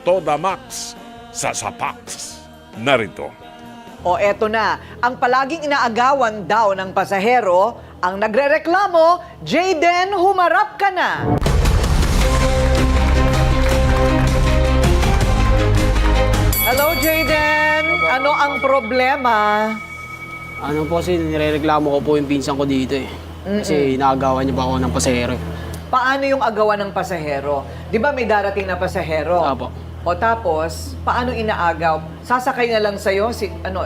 Toda Max sa Sapax. Narito. O eto na, ang palaging inaagawan daw ng pasahero, ang nagrereklamo, Jayden, humarap ka na. Hello, Jayden. Ano ang problema? Ano po kasi nirereklamo ko po yung pinsan ko dito eh. Kasi inaagawan niya pa ako ng pasahero. Paano yung agawan ng pasahero? Di ba may darating na pasahero? Apo. O tapos, paano inaagaw? Sasakay na lang sa'yo?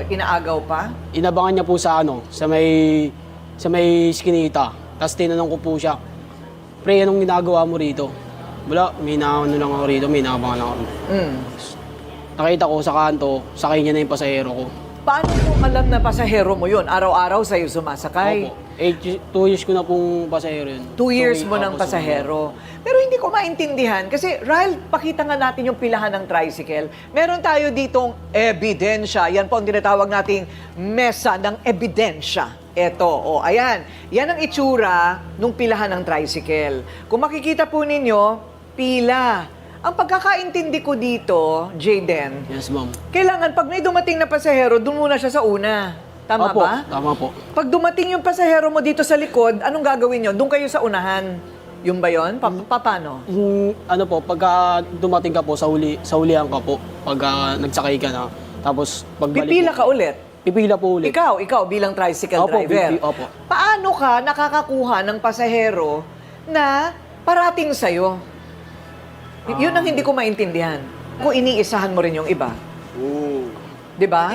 Inaagaw pa? Inabangan niya po sa sa may skinita. Tapos tinanong ko po siya, pre, anong ginagawa mo rito? Wala, may naano lang ako rito, may nakabangan lang ako. Nakita ko sa kanto, sakay niya na yung pasahero ko. Paano mo alam na pasahero mo yun? Araw-araw sa'yo sumasakay? Opo. 2 years ko na pong pasahero yun. 2 years mo Opo, ng pasahero. Pero hindi ko maintindihan. Kasi, Ryle, pakita nga natin yung pilahan ng tricycle. Meron tayo ditong ebidensya. Yan po ang tinatawag nating mesa ng ebidensya. Eto, ayan. Yan ang itsura ng pilahan ng tricycle. Kung makikita po ninyo, pila. Ang pagkakaintindi ko dito, Jayden, Yes, ma'am. kailangan pag may dumating na pasahero, doon muna siya sa una. Tama Opo, ba? tama po. Pag dumating yung pasahero mo dito sa likod, anong gagawin nyo? Doon kayo sa unahan. Yung ba yun? Paano? Ano po, pagka dumating ka po, sa hulihan ka po, pagka nagsakay ka na. Tapos, pagbalik Pipila po, ka ulit. Pipila po ulit. Ikaw bilang tricycle Opo, driver. opo. Paano ka nakakakuha ng pasahero na parating sa'yo? Yun ang hindi ko maintindihan. Kung iniisahan mo rin yung iba. Di ba?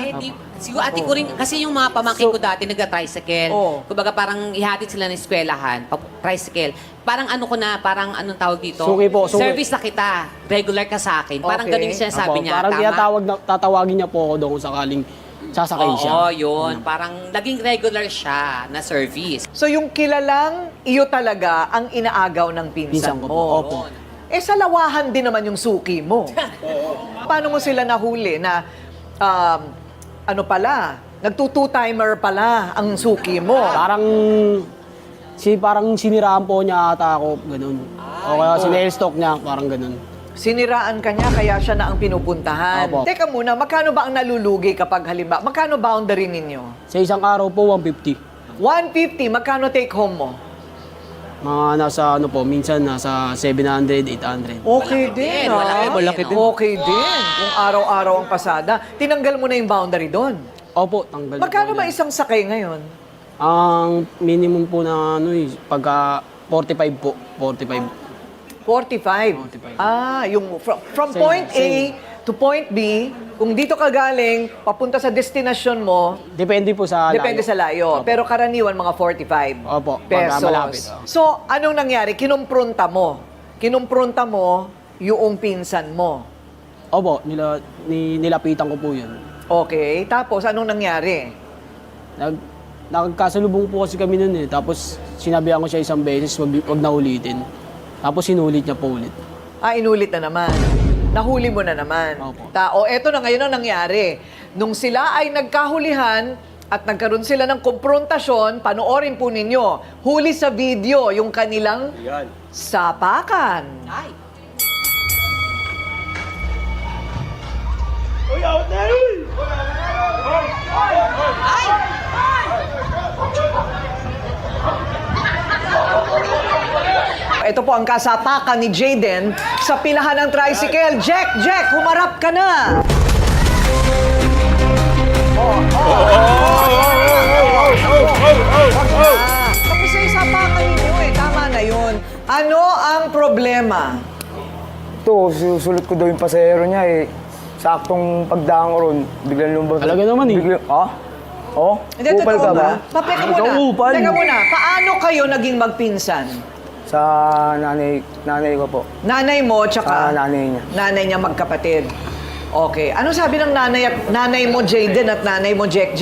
Siguro ate ko rin, kasi yung mga pamangkin ko dati nagka-tricycle. Oo. Kumbaga parang ihatid sila ng eskwelahan, tricycle. Parang ano ko na, parang anong tawag dito? Suki po, suki. Service na kita. Regular ka sa akin. Parang Okay. ganun yung sinasabi Opo, niya. parang tama? tatawagin niya po ako doon kung sakaling sasakay siya. Oo, yun. Parang naging regular siya na service. So yung kilalang iyo talaga ang inaagaw ng pinsan Pinsan ko po, mo. opo. Eh sa lawahan din naman yung suki mo. Paano mo sila nahuli na ano pala, nagtutu-timer pala ang suki mo? Parang siniraan po niya ata ako, ganun. O kaya sinel-stock niya, parang ganun. Siniraan ka niya kaya siya na ang pinupuntahan. Opo. Teka muna, magkano ba ang nalulugi kapag halimbawa? Magkano boundary ninyo? Sa isang araw po, 150. 150, magkano take home mo? Mga nasa, minsan nasa 700, 800. Okay din, ha? Malaki din. Okay din. Kung araw-araw ang pasada, tinanggal mo na yung boundary doon. Opo, tanggal. Magkano ba isang sakay ngayon? Ang minimum po na pagka 45 po, 45. 45. 45. Yung from Same, point A to point B, kung dito ka galing, papunta sa destination mo, Depende po sa depende sa layo. Opo. Pero karaniwan, mga 45 Opo, pagka pesos. malapit. So, anong nangyari? Kinumpronta mo. Kinumpronta mo yung pinsan mo. Opo, nilapitan ko po yun. Okay. Tapos, anong nangyari? Nagkasalubong po kasi kami nun eh. Tapos sinabihan ko siya isang beses, wag na ulitin. Tapos sinulit niya po ulit. Inulit na naman. Nahuli mo na naman. Opo. Eto na ngayon ang nangyari. Nung sila ay nagkahulihan at nagkaroon sila ng konfrontasyon, panoorin po ninyo. Huli sa video yung kanilang sapakan. Ay. Ito po ang kasapakan ni Jayden sa pilahan ng tricycle. Jack, humarap ka na! Tapos sa isapakan ninyo tama na yun. Ano ang problema? Ito, susulit ko daw yung pasahero niya eh. Saktong pagdaan ko ron, biglang lumabas. Talaga naman eh. Oh? Hindi, Upal totoo ka ba? Teka muna. Ikaw upal. Teka muna, paano kayo naging magpinsan? Sa nanay ko po. Nanay mo, tsaka Sa nanay niya. nanay niya magkapatid. Okay. Ano sabi ng nanay mo, Jayden, at nanay mo, Jack?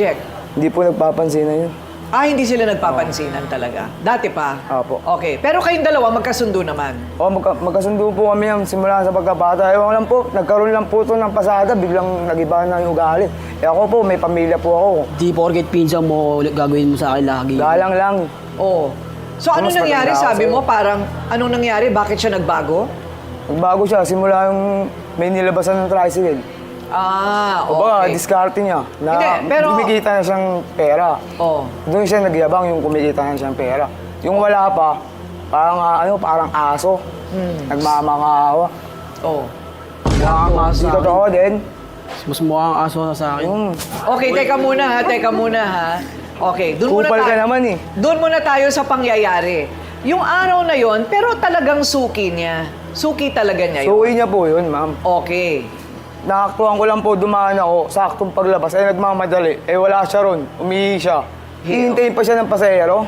Hindi po nagpapansin na yun. Hindi sila nagpapansinan talaga. Dati pa? Opo. Okay. Pero kayong dalawa, magkasundo naman. Magkasundo po kami yan simula sa pagkabata. Ewan lang po, nagkaroon lang po ito ng pasada, biglang nagiba na yung ugali. Eh ako po, may pamilya po ako. Di porket pinsan mo, gagawin mo sa akin lagi. Galang lang. Oo. So, ano Mas nangyari? maganda ako Sabi sa'yo. mo, parang, anong nangyari? Bakit siya nagbago? Nagbago siya, simula yung may nilabasan ng tricycle. Ah, O baka, okay. diskarte niya na Hindi, pero- kumikita na siyang pera. Oh. Doon siya nagyabang yung kumikita na siyang pera. Yung wala pa, parang parang aso. Nagmamakaawa. Oh. Hindi totoo din. Mas mukhang aso na sa akin. Okay, teka muna ha. Okay, doon muna Kupal ka tayo. naman eh. Doon muna tayo sa pangyayari. Yung araw na yon, pero talagang suki niya. Suki talaga niya yun. Suwi niya po yun, ma'am. Okay. Nakaktuhan ko lang po, dumaan ako, saktong paglabas, ay nagmamadali. Eh wala siya ron, umihi siya. Hihintayin pa siya ng pasahero.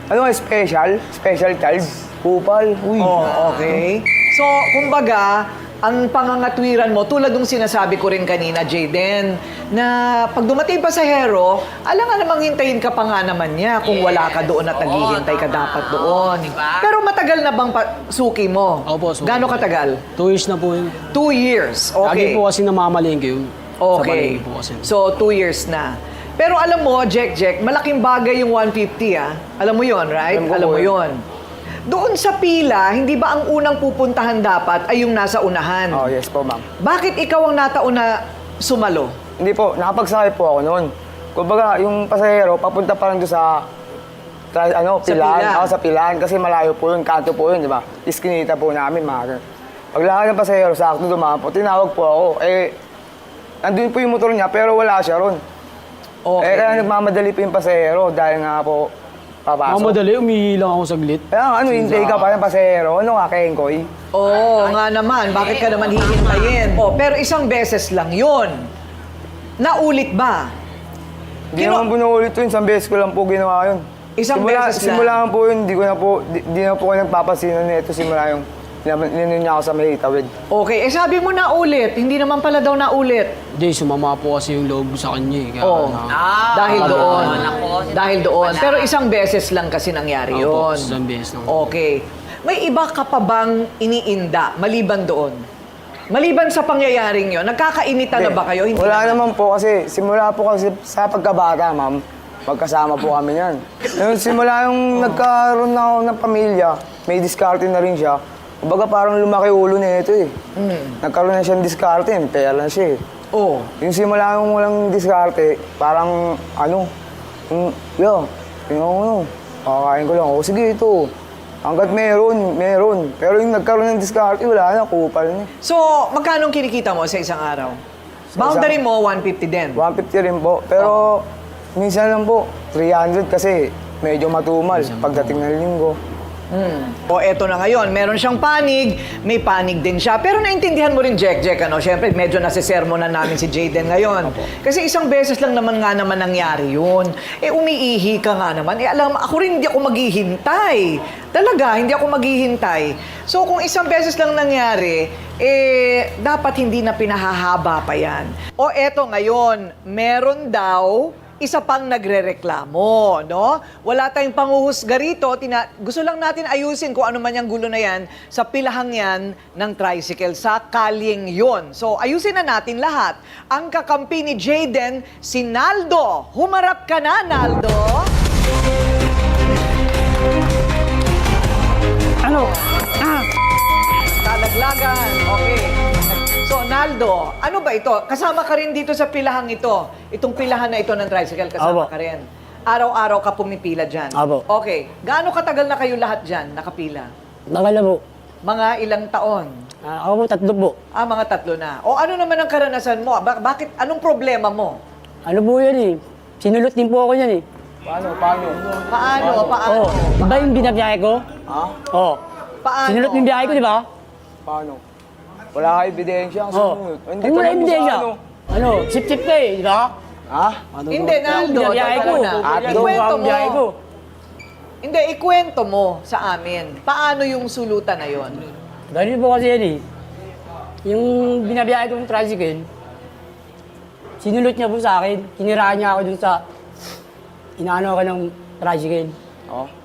Ano nga, special? Special child? Kupal? Uy. Oh, okay. So, kumbaga, ang pangangatwiran mo, tulad ng sinasabi ko rin kanina, Jayden, na pag dumating pasahero, alam nga namang hintayin ka pa nga naman niya kung wala ka doon at naghihintay ka dapat doon. Diba? Pero matagal na bang suki mo? Opo, suki. Gano'ng katagal? 2 years na po yun. 2 years. Lagi Okay. po kasi namamalengke yun. Sa Okay. palengke po kasi. So, 2 years na. Pero alam mo, Jack, malaking bagay yung 150 ah. Alam mo yon, right? Alam ko Alam mo po eh. yon. Doon sa pila, hindi ba ang unang pupuntahan dapat ay yung nasa unahan? Oh, yes po, ma'am. Bakit ikaw ang nataon na sumalo? Hindi po, nakapagsakay po ako noon. Kumbaga, yung pasahero, papunta pa rin doon sa pilan. pila. Sa pilan. Kasi malayo po yun, kanto po yun, di ba? Iskinita po namin, mga paglakad ng pasahero, sakto dumaan po, tinawag po ako. Eh, nandun po yung motor niya, pero wala siya ron. Okay. Eh, kaya nagmamadali po yung pasahero dahil nga po papasok. Mamadali, umihi lang ako saglit. Kaya hintay ka pa ng pasahero. Ano nga, Kengkoy? Oo, nga naman. Bakit ka naman hihintayin? Oh, pero isang beses lang yun. Naulit ba? Hindi naman po naulit yun. Isang beses ko lang po ginawa yun. Isang beses lang? Simula po yun, di na po ko nagpapasinan nito. Simula yung ninunin niya ako sa may tawid. Okay, sabi mo naulit. Hindi naman pala daw naulit. Hindi, sumama po kasi yung loob sa kanya eh. Kaya, Oo. Dahil oo, doon. nako, Dahil doon. Pero isang beses lang kasi nangyari Opo, yun. isang beses lang. Okay. May iba ka pa bang iniinda maliban doon? Maliban sa pangyayaring yun, nagkakainitan na ba kayo? Hindi Wala naman. naman po kasi, simula po kasi sa pagkabata, ma'am, magkasama po kami yan. Yung simula yung nagkaroon na ako ng pamilya, may diskarte na rin siya. Kumbaga parang lumaki ulo na ito eh. Nagkaroon na siya ng diskarte, pera na siya eh. Oo. Yung simula yung walang diskarte, parang kakain ko lang. O sige ito, hanggat meron. Pero yung nagkaroon ng diskarte, wala na, kupal na. So, magkano kinikita mo sa isang araw? Boundary mo, 150 din. 150 rin po. Pero minsan lang po, 300 kasi medyo matumal pagdating ng linggo. O eto na ngayon, meron siyang panig, may panig din siya. Pero naintindihan mo rin, Jack, ano? Siyempre, medyo nasisermo na namin si Jayden ngayon. Kasi isang beses lang naman nangyari yun. Eh, umiihi ka nga naman. Eh, alam, ako rin hindi ako maghihintay. Talaga, hindi ako maghihintay. So, kung isang beses lang nangyari, eh, dapat hindi na pinahahaba pa yan. O eto ngayon, meron daw isa pang nagrereklamo, no? Wala tayong panghuhusga rito. Gusto lang natin ayusin kung ano man yung gulo na yan sa pilahang yan ng tricycle, sa kalyeng yon. So, ayusin na natin lahat. Ang kakampi ni Jayden, si Naldo. Humarap ka na, Naldo. Talaglagan. Okay. So, Naldo, ano ba ito? Kasama ka rin dito sa pilahang ito. Itong pilahan na ito ng tricycle, kasama Apo. ka rin. Araw-araw ka pumipila dyan. Apo. Okay. Gaano katagal na kayo lahat dyan, nakapila? Nakala po. Mga ilang taon? Ako po, 3 po. Mga 3 na. O ano naman ang karanasan mo? Bakit? Anong problema mo? Ano po yan eh? Sinulot din po ako yan eh. Paano? Paano? Oo. Diba yung binabiyahe ko? Ha? Oo. Paano? Sinulot yung biyahe ko, di ba? Paano? Wala ka ebidensya ang Oo. sunod. Hindi mo na ebidensya. Ano? Sip-sip ka eh, di ba? Ha? Hindi, Naldo. Binabiyahe ko. teka muna. Ate, Ikwento mo. biyahe ko. Hindi, ikwento mo sa amin. Paano yung sulutan na yon? Ganun po kasi yan eh. Yung binabiyahe ko ng tricycle, sinulot niya po sa akin. Kiniraan niya ako dun sa inaano ako ng tricycle.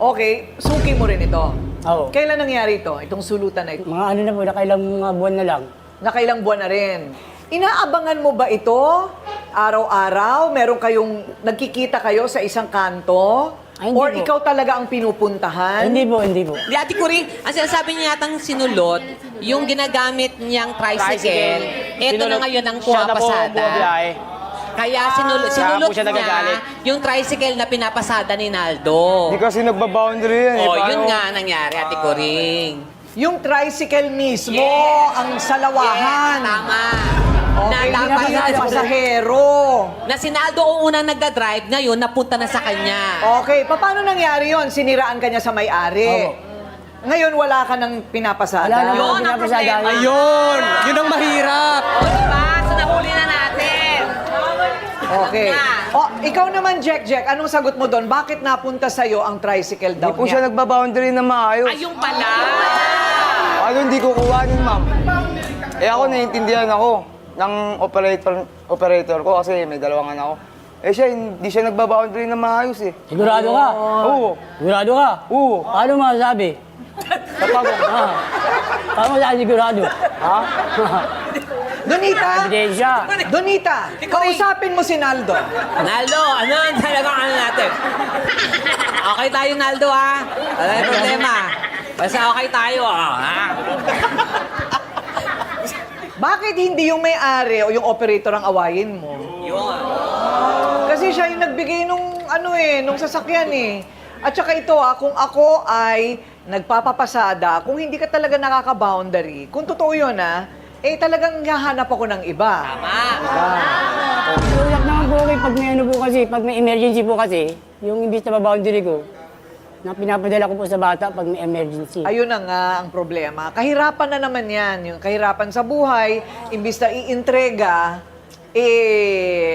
Okay, suki mo rin ito. Oo. Kailan nangyari ito? Itong sulutan na ito? Mga ano na po, nakailang mga buwan na lang. Nakailang buwan na rin. Inaabangan mo ba ito? Araw-araw? Meron kayong, nagkikita kayo sa isang kanto? Ay, hindi Or po. ikaw talaga ang pinupuntahan? Hindi po, hindi po. Di Ate Coring, ang sinasabi niya yatang sinulot, yung ginagamit niyang tricycle, eto na ngayon ang siya pasada. Kaya sinulot po siya niya nagagalit. yung tricycle na pinapasada ni Naldo. Hindi kasi nagbaboundary yan eh. Oh, Paano- yun nga ang nangyari, Ate Coring. Yung tricycle mismo, ang salawahan. Tama. Okay, na dapat hindi yung pasahero. na si Naldo ang unang nagda-drive, ngayon napunta na sa kanya. Okay, paano nangyari yon? Siniraan ka niya sa may-ari. Ngayon wala ka nang pinapasada. Wala na Yun po ang pinapasada. problema. Ayun! Yun ang mahirap! O, diba? So, nahuli na natin. Okay. Na. Ikaw naman, Jack, anong sagot mo doon? Bakit napunta sa'yo ang tricycle daw Hindi po siya niya? nagbaboundary na maayos. Ayun pala. Ano hindi ko kuhanin, ma'am? Eh ako, naiintindihan ako ng operator ko kasi may dalawang anak ko. Eh siya, hindi siya nagbaboundary na maayos eh. Sigurado ka? Oo. Sigurado ka? Oo. Paano masasabi? Kapag, Paano masasabi sigurado? ha? Donita, Ebidensya. Donita, kausapin mo si Naldo. Naldo, ano ang talagang ano natin? Okay tayo, Naldo, ha? Wala yung problema. Basta okay tayo, ha? Bakit hindi yung may-ari o yung operator ang awayin mo? Yun. Kasi siya yung nagbigay nung sasakyan eh. At saka ito kung ako ay nagpapapasada, kung hindi ka talaga nakaka-boundary, kung totoo yun talagang hahanap ako ng iba. Tama. Tulak naman po kayo pag may ano po kasi, pag may emergency po kasi, yung imbis na boundary ko, na pinapadala ko po sa bata pag may emergency. Ayun na nga ang problema. Kahirapan na naman yan. Yung kahirapan sa buhay, imbis na iintrega,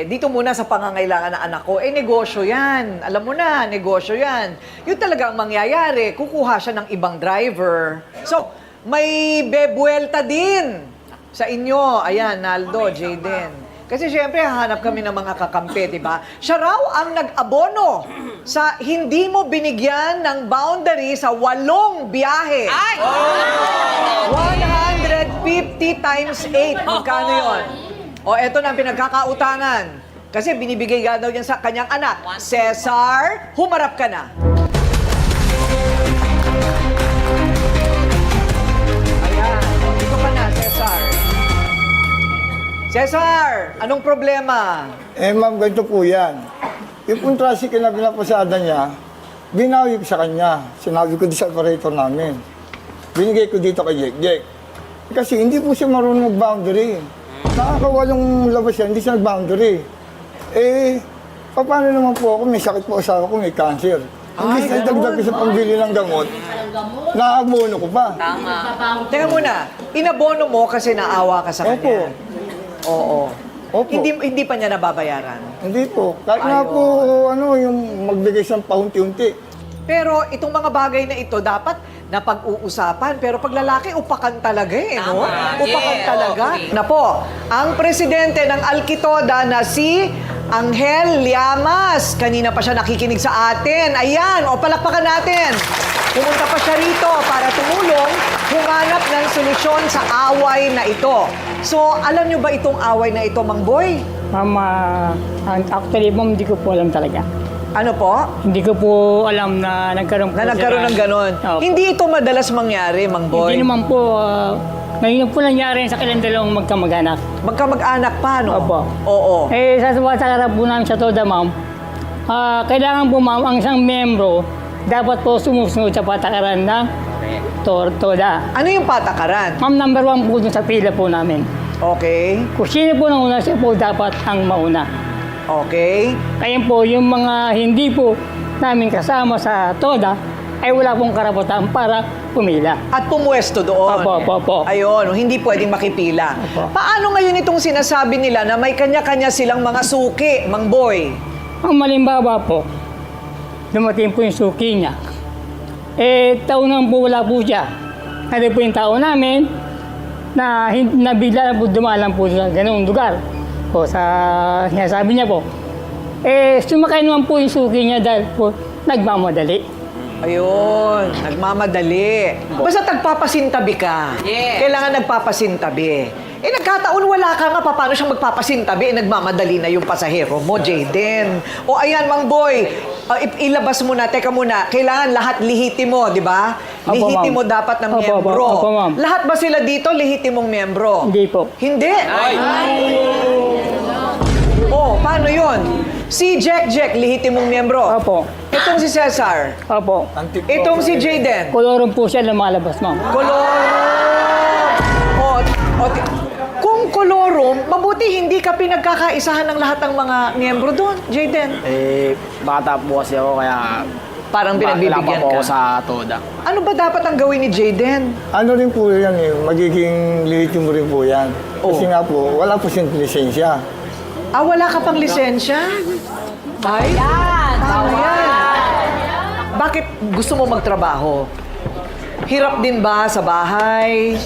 dito muna sa pangangailangan ng anak ko, negosyo yan. Alam mo na, negosyo yan. Yun talaga ang mangyayari. Kukuha siya ng ibang driver. So, may bebuelta din sa inyo. Ayan, Naldo, Jayden. Kasi syempre, hahanap kami ng mga kakampi, di ba? Siya raw ang nag-abono sa hindi mo binigyan ng boundary sa 8 biyahe. Ay! 150 times 8. Magkano yun? O, eto na ang pinagkakautangan. Kasi binibigay nga daw yan sa kanyang anak. Cesar, humarap ka na. Ayan. Dito ka na, Cesar. Cesar, anong problema? Eh ma'am, ganito po yan. Yung pong tricycle na pinapasada niya, binawi ko sa kanya. Sinabi ko din sa operator namin. Binigay ko dito kay Jack. Kasi hindi po siya marunong mag-boundary. Nakakawalong labas yan, hindi siya nag-boundary. Eh, paano naman po ako? May sakit po asawa ko, may cancer. Hindi sa dagdag ko sa pambili ng gamot, naabono ko pa. Teka muna, inabono mo kasi naawa ka sa Opo. kanya. Oo. Opo. Hindi pa niya nababayaran. Hindi po. Kahit nga po, yung magbigay siyang paunti-unti. Pero itong mga bagay na ito dapat napag-uusapan. Pero pag lalaki, upakan talaga no? Upakan Yeah, talaga. okay. Napo, ang presidente ng Alkitoda na si Angel Llamas. Kanina pa siya nakikinig sa atin. Ayan, palakpakan natin. Pumunta pa siya rito para tumulong humanap ng solusyon sa away na ito. So, alam nyo ba itong away na ito, Mang Boy? Ma'am, actually, ma'am, hindi ko po alam talaga. Ano po? Hindi ko po alam na nagkaroon po Na nagkaroon ng ganon. Opo. Hindi ito madalas mangyari, Mang Boy. Hindi naman po, ngayon po nangyari sa kailang dalawang magkamag-anak. Magkamag-anak pa, no? Opo. Oo. Eh, sa harap po namin sa TODA, ma'am, kailangan po, ma'am, ang isang membro, dapat po sumusunod sa patakaran ng TODA. Ano yung patakaran? Ma'am, number 1 po dun sa pila po namin. Okay. Kung sino po nauna, siya po dapat ang mauna. Okay. Kaya po, yung mga hindi po namin kasama sa TODA, ay wala pong karapatan para pumila. At pumuesto doon. Opo. Ayun, hindi pwedeng makipila. Opo. Paano ngayon itong sinasabi nila na may kanya-kanya silang mga suki, Mang Boy? Ang malimbawa po, dumating po yung suki niya. Eh, taon po wala po siya. Kasi po yung tao namin na bigla na po dumalang po sa ganung lugar. O sa sinasabi niya po. Eh, sumakay naman po yung suki niya dahil po nagmamadali. Ayun, nagmamadali. Basta nagpapasintabi ka. Yes. Kailangan nagpapasintabi. nagkataon wala ka nga, paano siyang magpapasintabi? Nagmamadali na yung pasahero mo, Jayden. O ayan, Mang Boy, ilabas mo na, teka muna, kailangan lahat lihitimo, di ba? Opo, Lihitimo ma'am. dapat ng Opo, miyembro. opo, ma'am. Lahat ba sila dito lihitimong miyembro? Hindi po. Hindi? Oh, paano yun? Si Jack, lihitimong miyembro. Opo. Itong si Cesar. Opo. Itong si Jayden. Kolorum po siya lumalabas, ma'am. Kolorum. Kung kolorum, mabuti hindi ka pinagkakaisahan ng lahat ng mga miyembro doon, Jayden. Bata po kasi ako, kaya Parang pinagbibigyan wala pa po ka. ako sa TODA. Ano ba dapat ang gawin ni Jayden? Ano rin po yan eh, magiging lihitimo rin po yan. Kasi Oh. nga po, wala po siyang lisensya. Wala ka pang lisensya? Ay, tama yan. Bakit gusto mo magtrabaho? Hirap din ba sa bahay?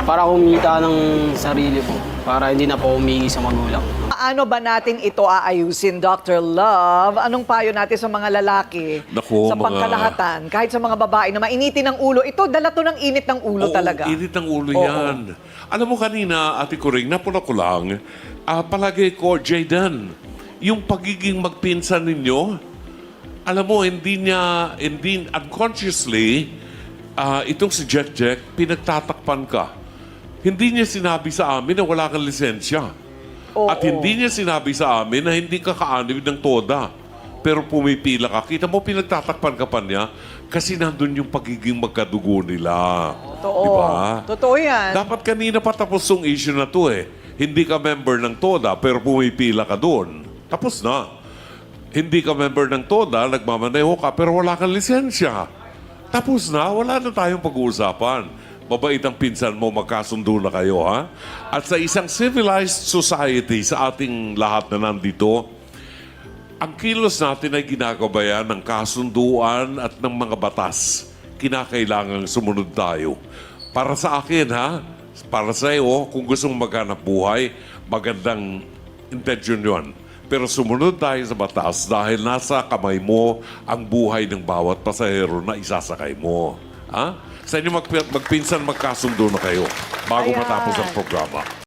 Para kumita ng sarili po. Para hindi na po humingi sa magulang. Paano ba natin ito aayusin, Dr. Love? Anong payo natin sa mga lalaki? Naku, sa mga- pangkalahatan, kahit sa mga babae na mainitin ng ulo. Ito, dala to ng init ng ulo talaga. Init ng ulo Oo. yan. Alam mo kanina, Ate Kuring, napuna ko lang, palagi ko, Jayden, yung pagiging magpinsan ninyo, alam mo, hindi unconsciously, itong si Jack, pinagtatakpan ka. Hindi niya sinabi sa amin na wala kang lisensya. At hindi niya sinabi sa amin na hindi ka kaanib ng TODA. Pero pumipila ka. Kita mo, pinagtatakpan ka pa niya kasi nandun yung pagiging magkadugo nila. Totoo. Diba? Totoo yan. Dapat kanina pa tapos yung issue na to eh. Hindi ka member ng TODA pero pumipila ka doon. Tapos na. Hindi ka member ng TODA, nagmamaneho ka pero wala kang lisensya. Tapos na, wala na tayong pag-uusapan. Mabait ang pinsan mo, magkasundo na kayo, ha? At sa isang civilized society, sa ating lahat na nandito, ang kilos natin ay ginagabayan ng kasunduan at ng mga batas. Kinakailangang sumunod tayo. Para sa akin, ha? Para sa iyo, kung gusto mong maghanap buhay, magandang intention yun. Pero sumunod tayo sa batas dahil nasa kamay mo ang buhay ng bawat pasahero na isasakay mo. Ha? Sa inyo magpinsan, magkasundo na kayo bago Ayan. matapos ang programa.